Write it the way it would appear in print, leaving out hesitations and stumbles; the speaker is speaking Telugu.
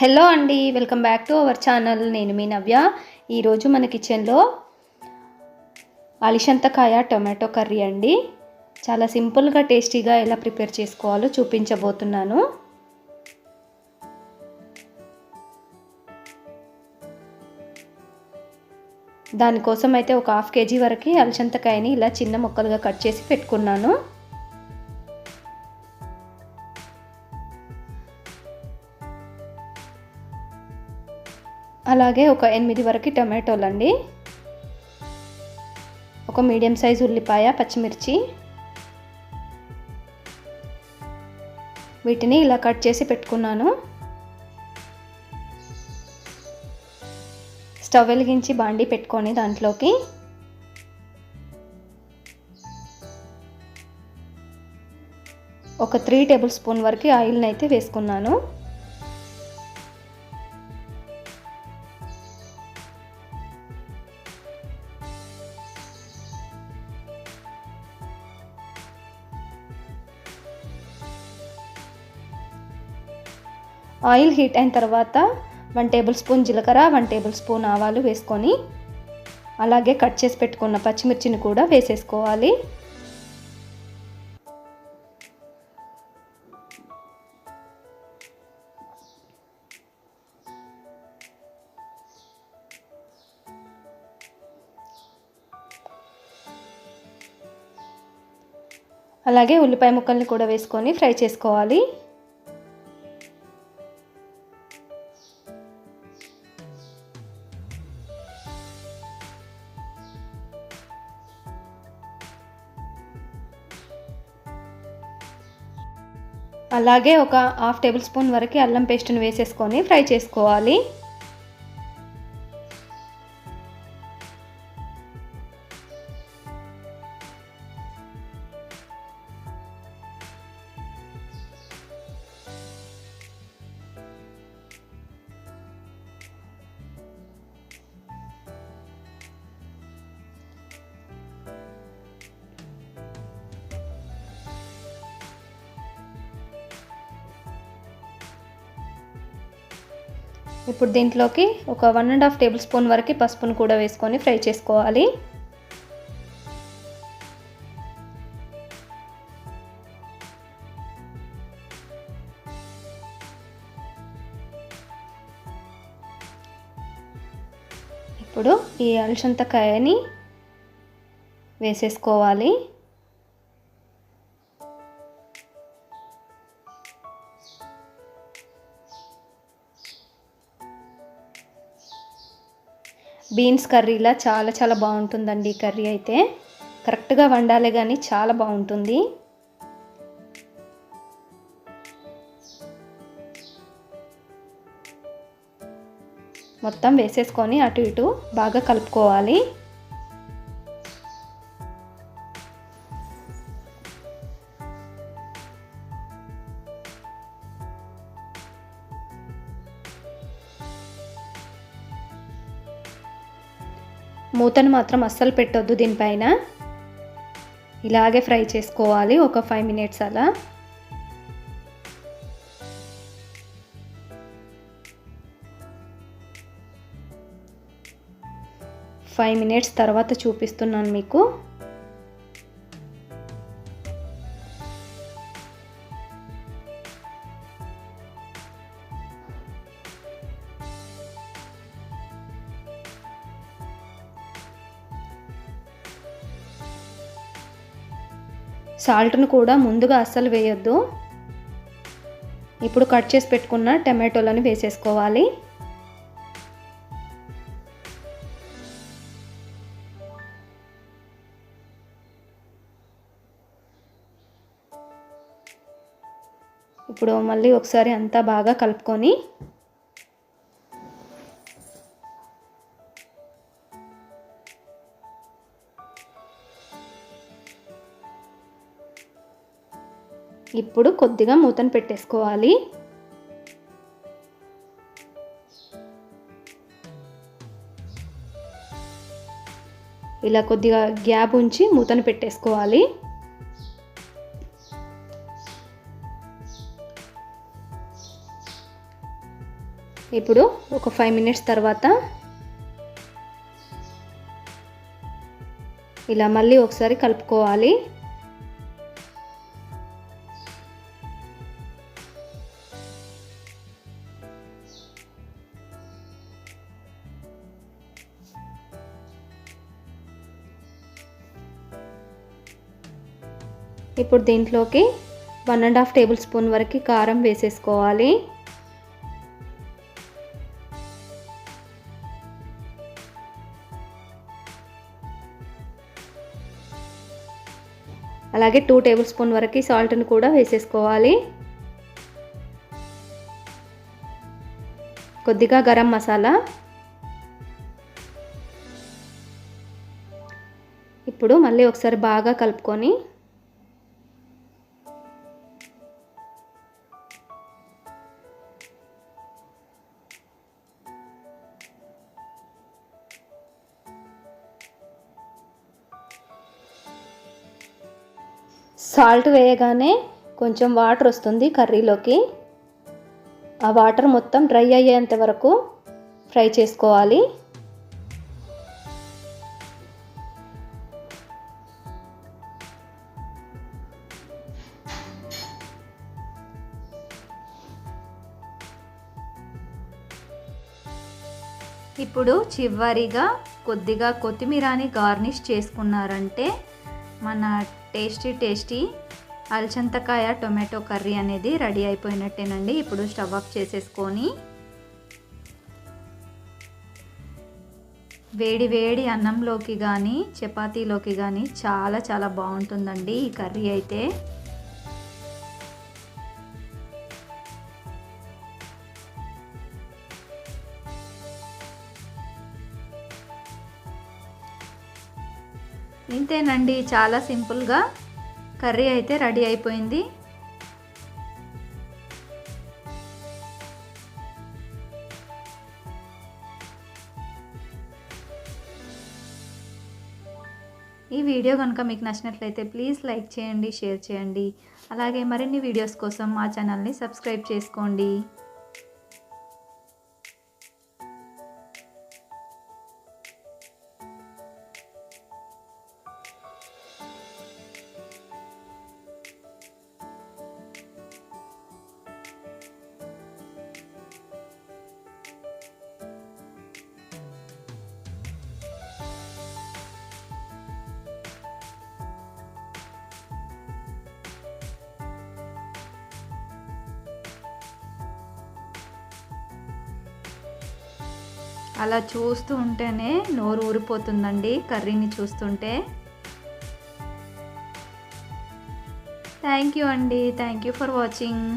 హలో అండి, welcome back to our channel. నేను మీ నవ్య. ఈరోజు మన కిచెన్లో అలిశంతకాయ టొమాటో కర్రీ అండి. చాలా సింపుల్గా టేస్టీగా ఎలా ప్రిపేర్ చేసుకోవాలో చూపించబోతున్నాను. దానికోసం అయితే ఒక హాఫ్ కేజీ వరకు అలిశంతకాయని ఇలా చిన్న ముక్కలుగా కట్ చేసి పెట్టుకున్నాను. అలాగే ఒక 8 వరకు టొమాటోలు అండి, ఒక మీడియం సైజు ఉల్లిపాయ, పచ్చిమిర్చి, వీటిని ఇలా కట్ చేసి పెట్టుకున్నాను. స్టవ్ వెలిగించి బాండీ పెట్టుకొని దాంట్లోకి ఒక 3 టేబుల్ స్పూన్ వరకు ఆయిల్ని అయితే వేసుకున్నాను. ఆయిల్ హీట్ అయిన తర్వాత 1 టేబుల్ స్పూన్ జీలకర్ర, 1 టేబుల్ స్పూన్ ఆవాలు వేసుకొని అలాగే కట్ చేసి పెట్టుకున్న పచ్చిమిర్చిని కూడా వేసేసుకోవాలి. అలాగే ఉల్లిపాయ ముక్కల్ని కూడా వేసుకొని ఫ్రై చేసుకోవాలి. అలాగే ఒక హాఫ్ టేబుల్ స్పూన్ వరకు అల్లం పేస్ట్ని వేసేసుకొని ఫ్రై చేసుకోవాలి. ఇప్పుడు దీంట్లోకి ఒక 1.5 టేబుల్ స్పూన్ వరకు పసుపును కూడా వేసుకొని ఫ్రై చేసుకోవాలి. ఇప్పుడు ఈ అలసందకాయని వేసేసుకోవాలి. బీన్స్ కర్రీలా చాలా బాగుంటుందండి. ఈ కర్రీ అయితే కరెక్ట్గా వండాలి కానీ చాలా బాగుంటుంది. మొత్తం వేసేసుకొని అటు ఇటు బాగా కలుపుకోవాలి. మూతను మాత్రం అస్సలు పెట్టొద్దు. దీనిపైన ఇలాగే ఫ్రై చేసుకోవాలి ఒక 5 మినిట్స్ అలా. ఫైవ్ మినిట్స్ తర్వాత చూపిస్తున్నాను మీకు. సాల్ట్ను కూడా ముందుగా అస్సలు వేయొద్దు. ఇప్పుడు కట్ చేసి పెట్టుకున్న టమాటోలను వేసేసుకోవాలి. ఇప్పుడు మళ్ళీ ఒకసారి అంతా బాగా కలుపుకొని ఇప్పుడు కొద్దిగా మూతను పెట్టేసుకోవాలి. ఇలా కొద్దిగా గ్యాప్ ఉంచి మూతను పెట్టేసుకోవాలి. ఇప్పుడు ఒక 5 మినిట్స్ తర్వాత ఇలా మళ్ళీ ఒకసారి కలుపుకోవాలి. ఇప్పుడు దీంట్లోకి 1.5 టేబుల్ స్పూన్ వరకు కారం వేసేసుకోవాలి. అలాగే 2 టేబుల్ స్పూన్ వరకు సాల్ట్ని కూడా వేసేసుకోవాలి. కొద్దిగా గరం మసాలా. ఇప్పుడు మళ్ళీ ఒకసారి బాగా కలుపుకొని సాల్ట్ వేయగానే కొంచెం వాటర్ వస్తుంది కర్రీలోకి. ఆ వాటర్ మొత్తం డ్రై అయ్యేంత వరకు ఫ్రై చేసుకోవాలి. ఇప్పుడు చివరిగా కొద్దిగా కొత్తిమీరని గార్నిష్ చేసుకున్నారంటే మన టేస్టీ అలసందకాయ టొమాటో కర్రీ అనేది రెడీ అయిపోయినట్టేనండి. ఇప్పుడు స్టవ్ ఆఫ్ చేసేసుకొని వేడి వేడి అన్నంలోకి కానీ చపాతీలోకి కానీ చాలా బాగుంటుందండి ఈ కర్రీ అయితే. ఇంతేనండి, చాలా సింపుల్గా కర్రీ అయితే రెడీ అయిపోయింది. ఈ వీడియో కనుక మీకు నచ్చినట్లయితే ప్లీజ్ లైక్ చేయండి, షేర్ చేయండి. అలాగే మరిన్ని వీడియోస్ కోసం మా ఛానల్ని సబ్స్క్రైబ్ చేసుకోండి. అలా చూస్తూ ఉంటేనే నోరు ఊరిపోతుందండి కర్రీని చూస్తుంటే. థ్యాంక్ యూ అండి. Thank you for watching.